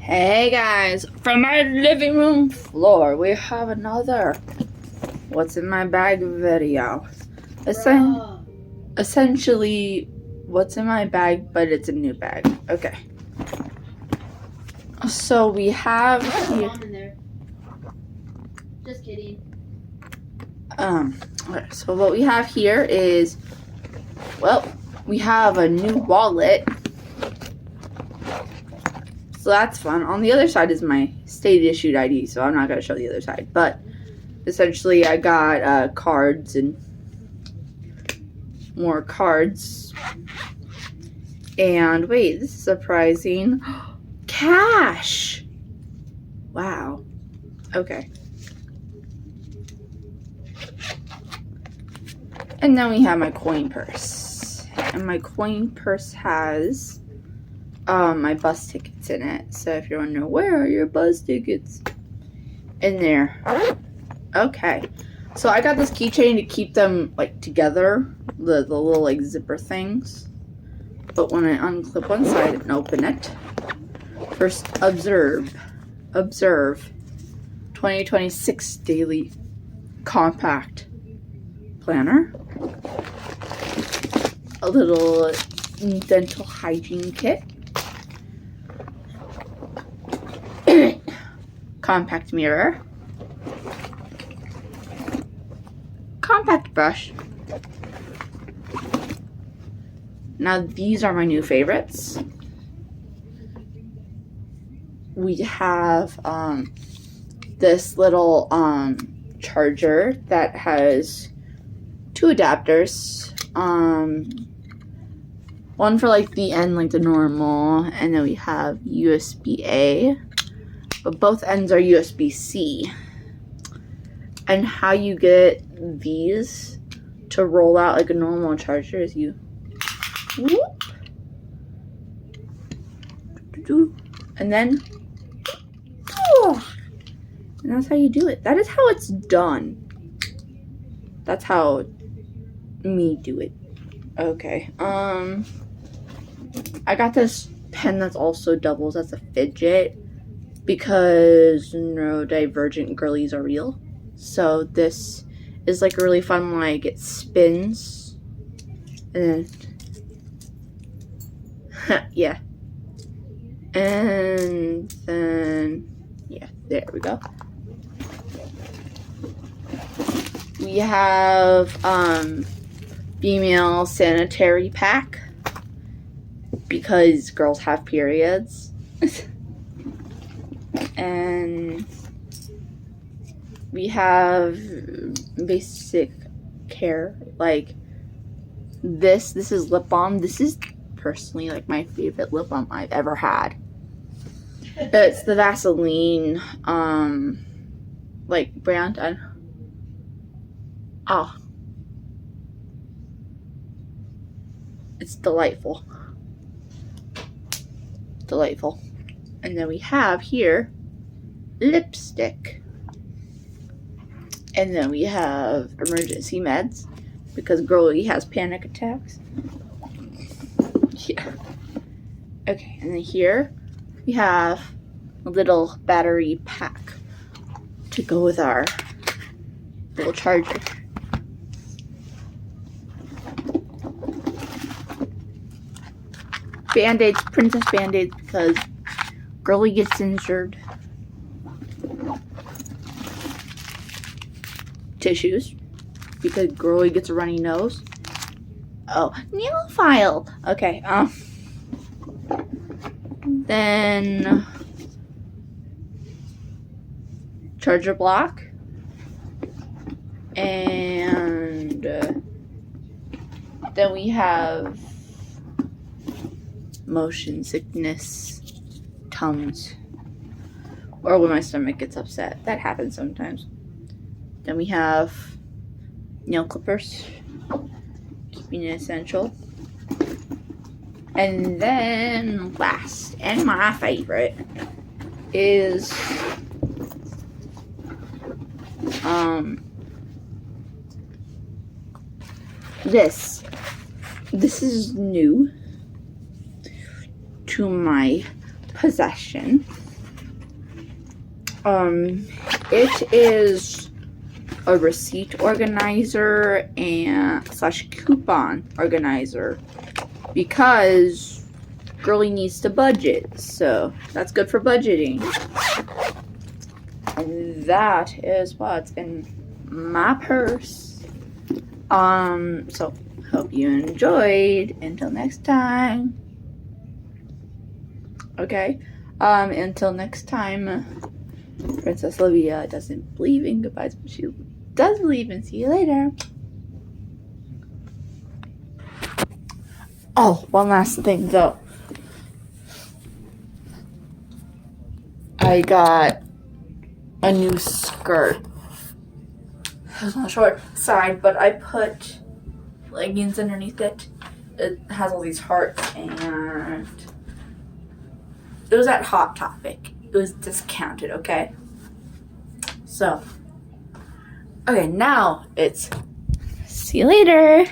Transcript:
Hey guys, from my living room floor, we have another What's in My Bag video. Essentially, what's in my bag, but it's a new bag. Okay. So we have here. Just kidding. Okay, so what we have here is, well, we have a new wallet. So that's fun. On the other side is my state issued ID, so I'm not going to show the other side. But essentially, I got cards and more cards. And wait, this is surprising. Cash! Wow. Okay. And then we have my coin purse. And my coin purse has my bus tickets in it. So if you're wondering, where are your bus tickets? In there. Okay. So I got this keychain to keep them like together. The little like zipper things. But when I unclip one side and open it, first observe 2026 daily compact planner, a little dental hygiene kit, compact mirror, compact brush. Now these are my new favorites. We have this little charger that has two adapters. One for like the end, like the normal, and then we have USB-A, but both ends are USB-C. And how you get these to roll out like a normal charger is you whoop, and then and that's how you do it. That is how it's done. That's how me do it. Okay. I got this pen that's also doubles as a fidget because neurodivergent girlies are real. So this is like really fun, like it spins and then yeah. And then yeah, there we go. We have female sanitary pack because girls have periods. And we have basic care, like this is lip balm. This is personally like my favorite lip balm I've ever had. It's the Vaseline like brand. It's delightful. Delightful. And then we have here lipstick. And then we have emergency meds because girlie has panic attacks. Yeah. Okay, and then here we have a little battery pack to go with our little charger. Band-Aids, princess Band-Aids, because girlie gets injured. Tissues, because girlie gets a runny nose. Oh, nail file. Okay, then charger block, and then we have motion sickness, Tums, or when my stomach gets upset. That happens sometimes. Then we have nail clippers, keeping it essential. And then last, and my favorite, is this. This is new to my possession. It is a receipt organizer and / coupon organizer because girly needs to budget, so that's good for budgeting. And that is what's in my purse. So hope you enjoyed. Until next time. Okay. Until next time, Princess Olivia doesn't believe in goodbyes, but she does believe in see you later. Oh, one last thing though. I got a new skirt. It's on the short side, but I put leggings underneath it. It has all these hearts, and it was at Hot Topic. It was discounted, okay? So, okay, now it's see you later.